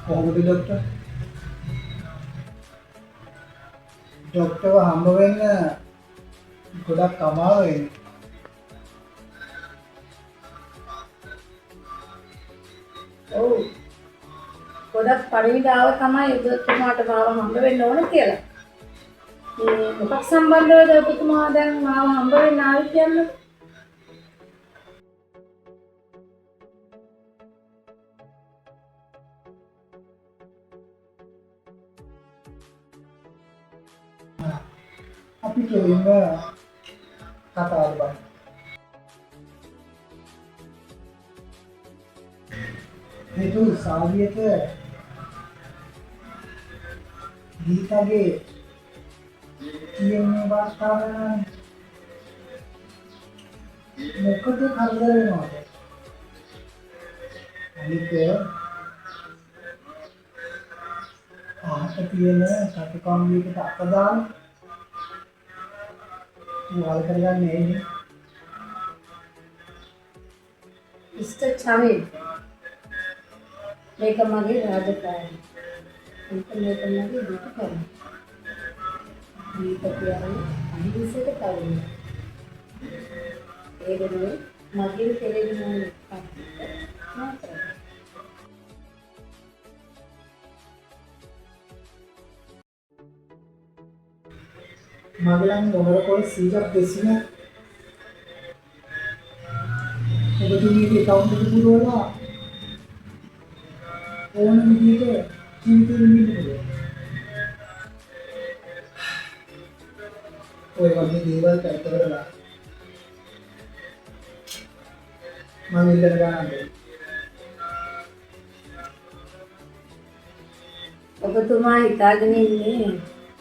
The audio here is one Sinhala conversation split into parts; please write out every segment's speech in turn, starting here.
කොහොමද ડોක්ටර්? ડોක්ටර්ව හම්බ වෙන්න ගොඩක් අමාරුයි. ඔව්. ගොඩක් පරිවිඩාව තමයි ඔබතුමාට මාව හම්බ වෙන්න ඕන කියලා. මේ මොකක් සම්බන්ධවද ඔබතුමා දැන් මාව හම්බ වෙන්න ආවේ කියන්නේ? අපි කෙලින්ම කතාවට බලමු. හේතු සාවියට ගීතගේ කියන්නේ වාස්තාවන මොකද කරදර වෙනවද? අනික ආහත තියෙන කටකම්බියකට අත දාන වල කරගන්නේ නේ. මිස්ටර් චමිල් මේක මගේ රාජකාරිය. මේක මගේ දුකයි. මේක කියන්නේ අහිංසක කවුරුද? ඒ වෙනුවෙන් මගේ තෙරෙන්නේ නැහැ. මගලන් මොනරකෝල 100ක් දෙසින ඔබතුමීගේ account එක පුරවලා ඕන විදිහට ජීවිතේ විඳින්න පුළුවන්. ඔය වගේ දේවල් කරලා මම ඉල්ලන ගන්නද? ඔබතුමා හිතාගෙන ඉන්නේ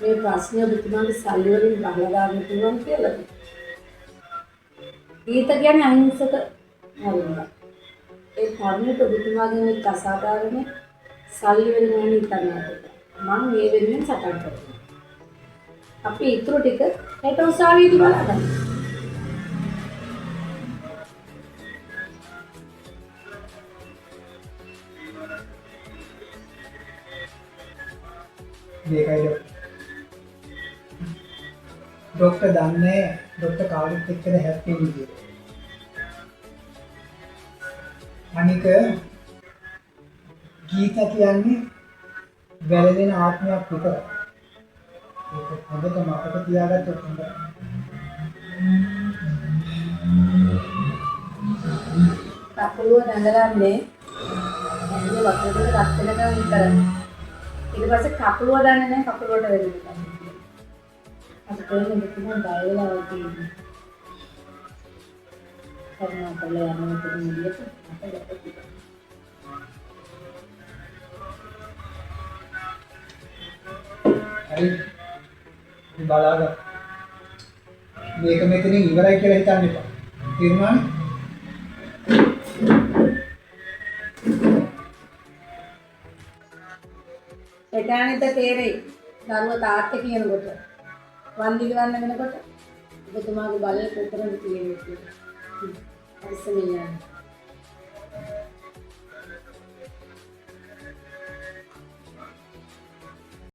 මේ ප්‍රශ්නේ ඔබතුමාගේ සල්ලි වලින් ගහලා ගන්න පුළුවන් කියලාද? ගීත කියන්නේ අහිංසක හරියට. ඒ කර්මයට ඔබතුමාගේ මේ අසාධාරණ සල්ලි වලින් යන හිතන්නේ. මම මේ වෙනුවෙන් සටන් කරනවා. අපි ඊටු ටික හෙට උසාවියේදී බලන්න. මේකයි ડોක්ටර් දන්නේ ડોක්ටර් කාගෙත් එක්කද හැප්පි විදියට. අනික ගීත කියන්නේ වැළලෙන ආත්මයක් විතරයි. ඒක හොඳට මතක තියාගත්තොත් හොඳයි. කකුලුව දඟලන්නේ ඇඟේ වතුරේ රත් වෙනකම් විතරයි. ඊට පස්සේ කකුලුව දන්නේ නැහැ කකුලුවට වෙන්නේ. අද කොහෙන්ද මෙතන බයලා වගේ. කරුණා කරලා යන්න මෙතන නිදියට අපිට දැක්කේ. හරි. ඉතින් බලාගන්න. මේක මෙතනින් ඉවරයි කියලා හිතන්න එපා. තේරුණානේ? එදානිට තේරෙයි. දරුවා තාත්තා කියනකොට වන්දි ගන්න වෙනකොට ඔබතුමාගේ බලය කොතරම් තියෙන්නේ කියලා. හරිසමියන්